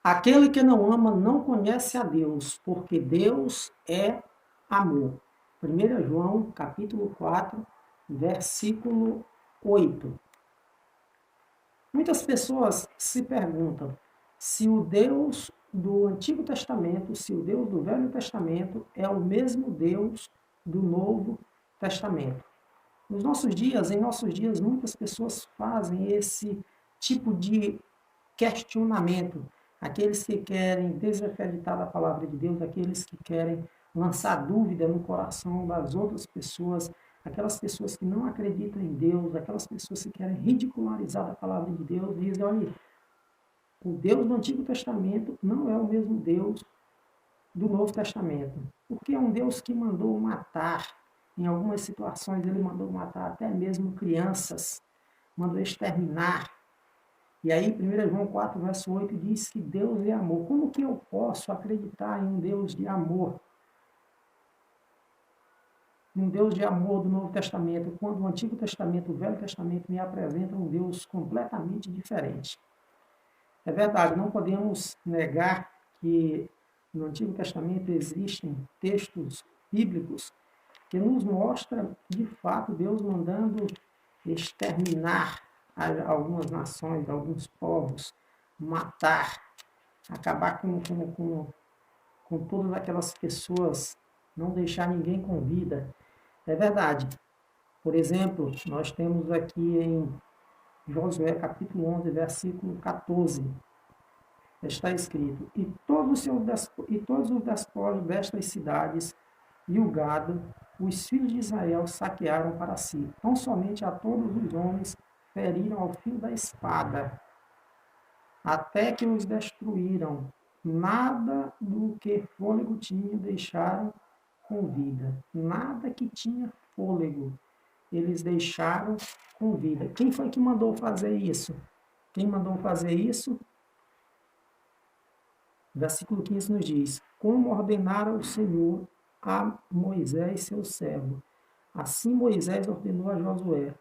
Aquele que não ama não conhece a Deus, porque Deus é amor. 1 João, capítulo 4, versículo 8. Muitas pessoas se perguntam se o Deus do Antigo Testamento, se o Deus do Velho Testamento é o mesmo Deus do Novo Testamento. Em nossos dias, muitas pessoas fazem esse tipo de questionamento. Aqueles que querem desacreditar a palavra de Deus, aqueles que querem lançar dúvida no coração das outras pessoas, aquelas pessoas que não acreditam em Deus, aquelas pessoas que querem ridicularizar a palavra de Deus, dizem, olha, o Deus do Antigo Testamento não é o mesmo Deus do Novo Testamento, porque é um Deus que mandou matar, em algumas situações ele mandou matar até mesmo crianças, mandou exterminar. E aí, 1 João 4, verso 8, diz que Deus é amor. Como que eu posso acreditar em um Deus de amor? Um Deus de amor do Novo Testamento, quando o Antigo Testamento, o Velho Testamento me apresenta um Deus completamente diferente. É verdade, não podemos negar que no Antigo Testamento existem textos bíblicos que nos mostram, de fato, Deus mandando exterminar algumas nações, alguns povos, matar, acabar com todas aquelas pessoas, não deixar ninguém com vida. É verdade. Por exemplo, nós temos aqui em Josué capítulo 11, versículo 14, está escrito, e todos os despojos destas cidades e o gado, os filhos de Israel saquearam para si. Tão somente a todos os homens feriram ao fio da espada, até que os destruíram. Nada do que fôlego tinha deixaram com vida. Nada que tinha fôlego eles deixaram com vida. Quem foi que mandou fazer isso? Quem mandou fazer isso? Versículo 15 nos diz: como ordenara o Senhor a Moisés, seu servo. Assim Moisés ordenou a Josué,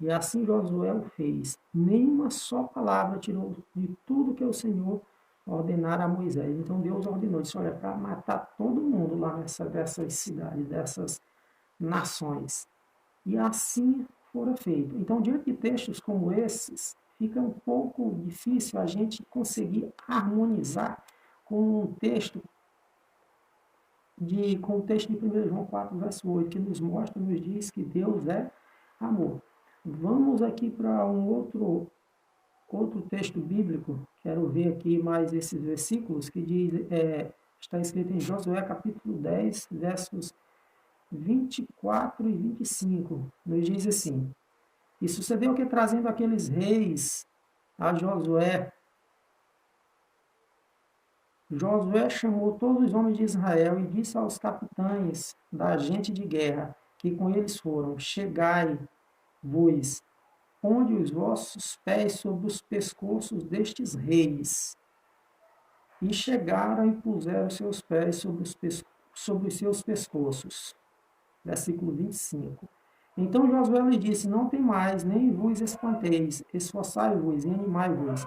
e assim Josué o fez. Nenhuma só palavra tirou de tudo que o Senhor ordenara a Moisés. Então Deus ordenou, disse, olha, para matar todo mundo lá dessas cidades, dessas nações. E assim fora feito. Então, diante de textos como esses, fica um pouco difícil a gente conseguir harmonizar com o texto de 1 João 4, verso 8, que nos mostra, nos diz que Deus é amor. Vamos aqui para um outro texto bíblico, quero ver aqui mais esses versículos, que diz, está escrito em Josué capítulo 10, versos 24 e 25, nos diz assim, e sucedeu que trazendo aqueles reis a Josué chamou todos os homens de Israel e disse aos capitães da gente de guerra que com eles foram: chegai-vos, ponde os vossos pés sobre os pescoços destes reis. E chegaram e puseram seus pés sobre os seus pescoços. Versículo 25. Então Josué lhe disse: não tem mais, nem vos espanteis, esforçai-vos e animai-vos,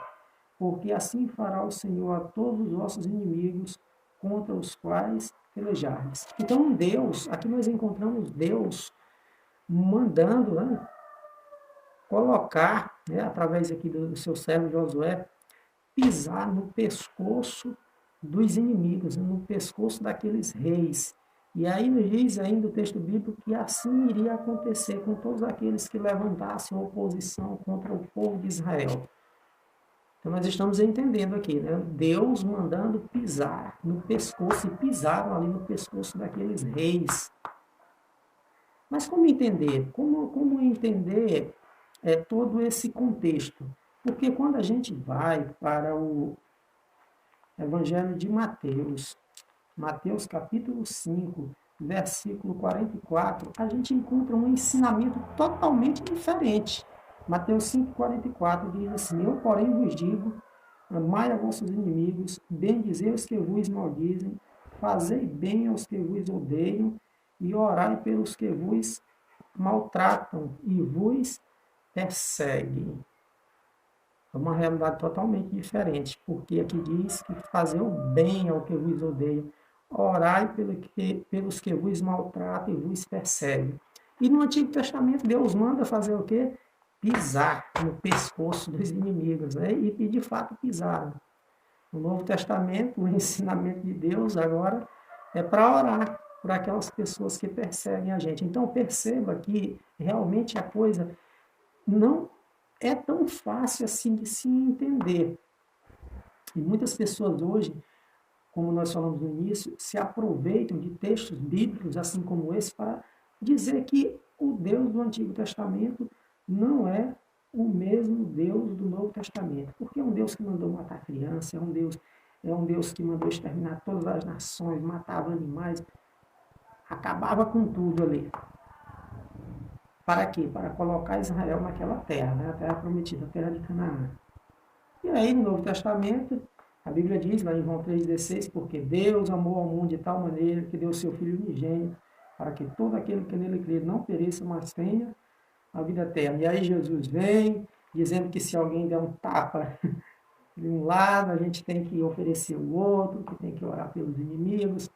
porque assim fará o Senhor a todos os vossos inimigos contra os quais pelejardes. Então Deus, aqui nós encontramos Deus mandando, né, colocar, né, através aqui do seu servo Josué, pisar no pescoço dos inimigos, no pescoço daqueles reis. E aí nos diz ainda o texto bíblico que assim iria acontecer com todos aqueles que levantassem oposição contra o povo de Israel. Então nós estamos entendendo aqui, né? Deus mandando pisar no pescoço, e pisaram ali no pescoço daqueles reis. Mas como entender? Como entender todo esse contexto? Porque quando a gente vai para o Evangelho de Mateus, Mateus capítulo 5, versículo 44, a gente encontra um ensinamento totalmente diferente. Mateus 5, 44 diz assim, eu porém vos digo, amai a vossos inimigos, bendizei os que vos maldizem, fazei bem aos que vos odeiam, e orai pelos que vos maltratam e vos perseguem. É uma realidade totalmente diferente, porque aqui diz que fazer o bem ao que vos odeia, orai pelos que vos maltratam e vos perseguem. E no Antigo Testamento, Deus manda fazer o quê? Pisar no pescoço dos inimigos, né? E de fato pisaram. No Novo Testamento, o ensinamento de Deus agora é para orar por aquelas pessoas que perseguem a gente. Então perceba que realmente a coisa não é tão fácil assim de se entender. E muitas pessoas hoje, como nós falamos no início, se aproveitam de textos bíblicos assim como esse para dizer que o Deus do Antigo Testamento não é o mesmo Deus do Novo Testamento, porque é um Deus que mandou matar criança, é um Deus que mandou exterminar todas as nações, matava animais, acabava com tudo ali. Para quê? Para colocar Israel naquela terra, né? A terra prometida, a terra de Canaã. E aí, no Novo Testamento, a Bíblia diz, lá em João 3,16, porque Deus amou ao mundo de tal maneira que deu o seu Filho unigênito, para que todo aquele que nele crê não pereça, mas tenha a vida eterna. E aí Jesus vem, dizendo que se alguém der um tapa de um lado, a gente tem que oferecer o outro, que tem que orar pelos inimigos.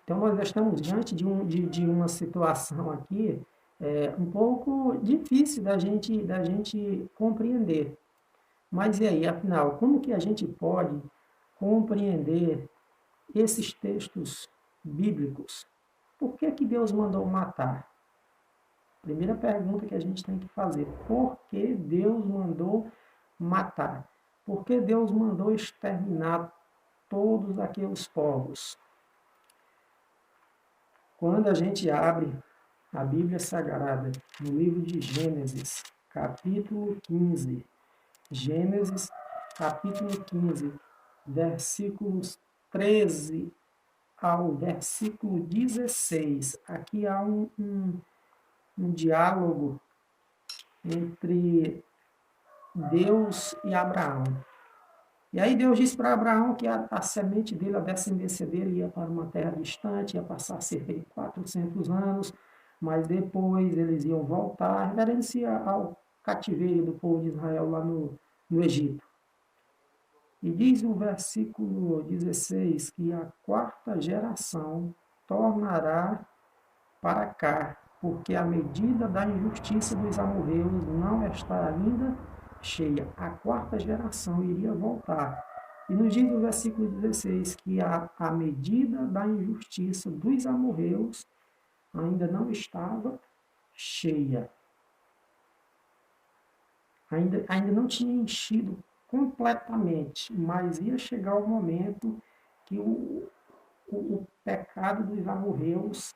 Então, nós estamos diante de uma situação aqui um pouco difícil da gente compreender. Mas e aí, afinal, como que a gente pode compreender esses textos bíblicos? Por que que Deus mandou matar? Primeira pergunta que a gente tem que fazer. Por que Deus mandou matar? Por que Deus mandou exterminar todos aqueles povos? Quando a gente abre a Bíblia Sagrada, no livro de Gênesis, capítulo 15, Gênesis, capítulo 15, versículos 13 ao versículo 16. Aqui há um diálogo entre Deus e Abraão. E aí Deus disse para Abraão que a semente dele, a descendência dele ia para uma terra distante, ia passar cerca de 400 anos, mas depois eles iam voltar, referência ao cativeiro do povo de Israel lá no Egito. E diz o versículo 16 que a quarta geração tornará para cá, porque a medida da injustiça dos amorreus não está ainda cheia. A quarta geração iria voltar. E nos diz o versículo 16 que a medida da injustiça dos amorreus ainda não estava cheia. Ainda não tinha enchido completamente, mas ia chegar o momento que o pecado dos amorreus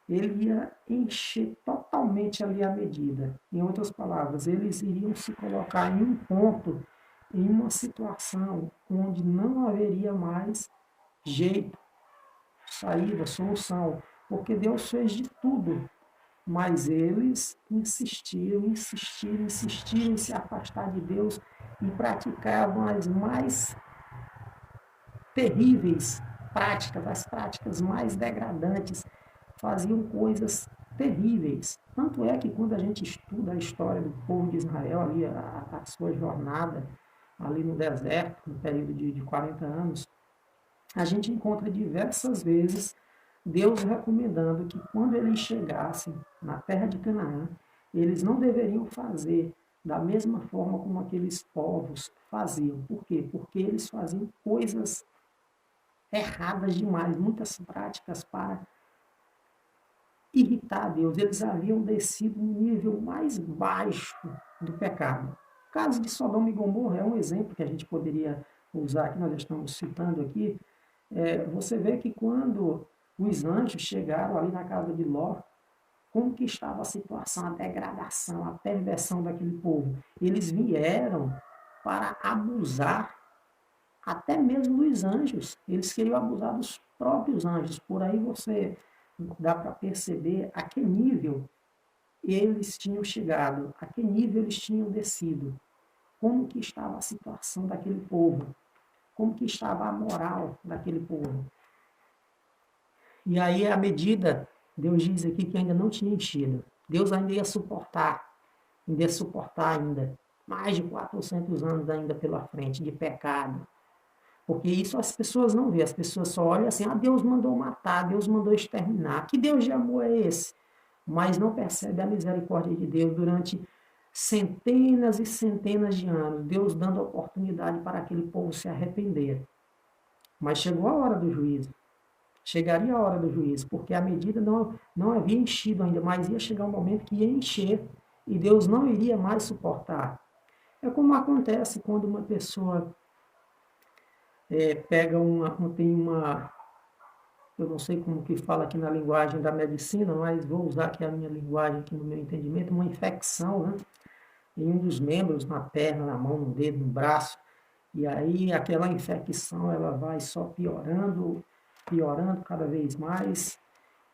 ele ia encher totalmente ali a medida. Em outras palavras, eles iriam se colocar em um ponto, em uma situação onde não haveria mais jeito, saída, solução, porque Deus fez de tudo, mas eles insistiram em se afastar de Deus e praticavam as mais terríveis práticas, as práticas mais degradantes, faziam coisas terríveis. Tanto é que quando a gente estuda a história do povo de Israel, ali, a sua jornada ali no deserto, no período de 40 anos, a gente encontra diversas vezes Deus recomendando que quando eles chegassem na terra de Canaã, eles não deveriam fazer da mesma forma como aqueles povos faziam. Por quê? Porque eles faziam coisas erradas demais, muitas práticas para irritar a Deus. Eles haviam descido no nível mais baixo do pecado. O caso de Sodoma e Gomorra é um exemplo que a gente poderia usar, que nós estamos citando aqui. Você vê que quando os anjos chegaram ali na casa de Ló, como que estava a situação, a degradação, a perversão daquele povo. Eles vieram para abusar até mesmo dos anjos. Eles queriam abusar dos próprios anjos. Por aí você dá para perceber a que nível eles tinham chegado, a que nível eles tinham descido, como que estava a situação daquele povo, como que estava a moral daquele povo. E aí a medida, Deus diz aqui que ainda não tinha enchido. Deus ainda ia suportar ainda. mais de 400 anos ainda pela frente de pecado. Porque isso as pessoas não veem, as pessoas só olham assim, ah, Deus mandou matar, Deus mandou exterminar. Que Deus de amor é esse? Mas não percebe a misericórdia de Deus durante centenas e centenas de anos, Deus dando oportunidade para aquele povo se arrepender. Mas chegou a hora do juízo. Chegaria a hora do juízo, porque a medida não havia enchido ainda, mas ia chegar um momento que ia encher e Deus não iria mais suportar. É como acontece quando uma pessoa pega tem uma, eu não sei como que fala aqui na linguagem da medicina, mas vou usar aqui a minha linguagem, aqui no meu entendimento, uma infecção, né? Em um dos membros, na perna, na mão, no dedo, no braço, e aí aquela infecção ela vai só piorando, piorando cada vez mais,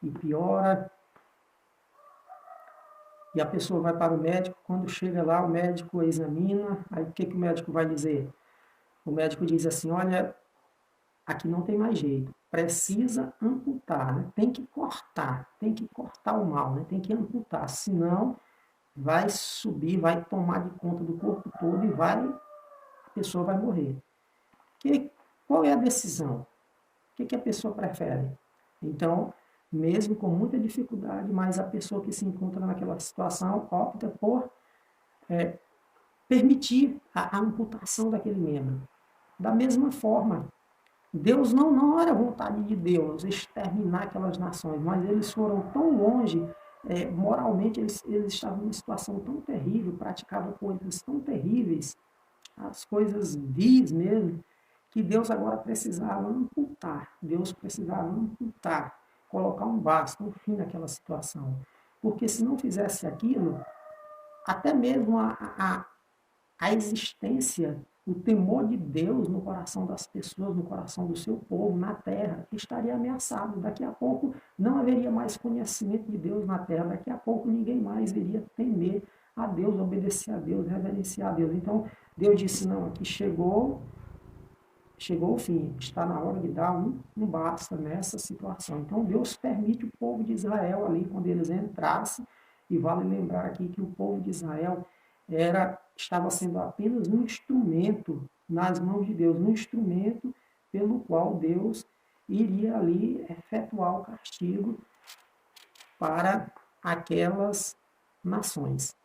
e piora, e a pessoa vai para o médico, quando chega lá, o médico examina, aí o que o médico vai dizer? O médico diz assim, olha, aqui não tem mais jeito, precisa amputar, né? Tem que cortar o mal, né? Tem que amputar, senão vai subir, vai tomar de conta do corpo todo e a pessoa vai morrer. Qual é a decisão? O que a pessoa prefere? Então, mesmo com muita dificuldade, mas a pessoa que se encontra naquela situação opta por permitir a amputação daquele membro. Da mesma forma, Deus não era vontade de Deus exterminar aquelas nações, mas eles foram tão longe, moralmente eles estavam numa situação tão terrível, praticavam coisas tão terríveis, as coisas vis mesmo, que Deus agora precisava amputar, Deus precisava amputar, colocar um basta, um fim naquela situação. Porque se não fizesse aquilo, até mesmo a existência, o temor de Deus no coração das pessoas, no coração do seu povo, na terra, estaria ameaçado. Daqui a pouco não haveria mais conhecimento de Deus na terra, daqui a pouco ninguém mais iria temer a Deus, obedecer a Deus, reverenciar a Deus. Então, Deus disse, não, aqui chegou o fim, está na hora de dar um basta nessa situação. Então, Deus permite o povo de Israel ali, quando eles entrassem, e vale lembrar aqui que o povo de Israel estava sendo apenas um instrumento nas mãos de Deus, um instrumento pelo qual Deus iria ali efetuar o castigo para aquelas nações.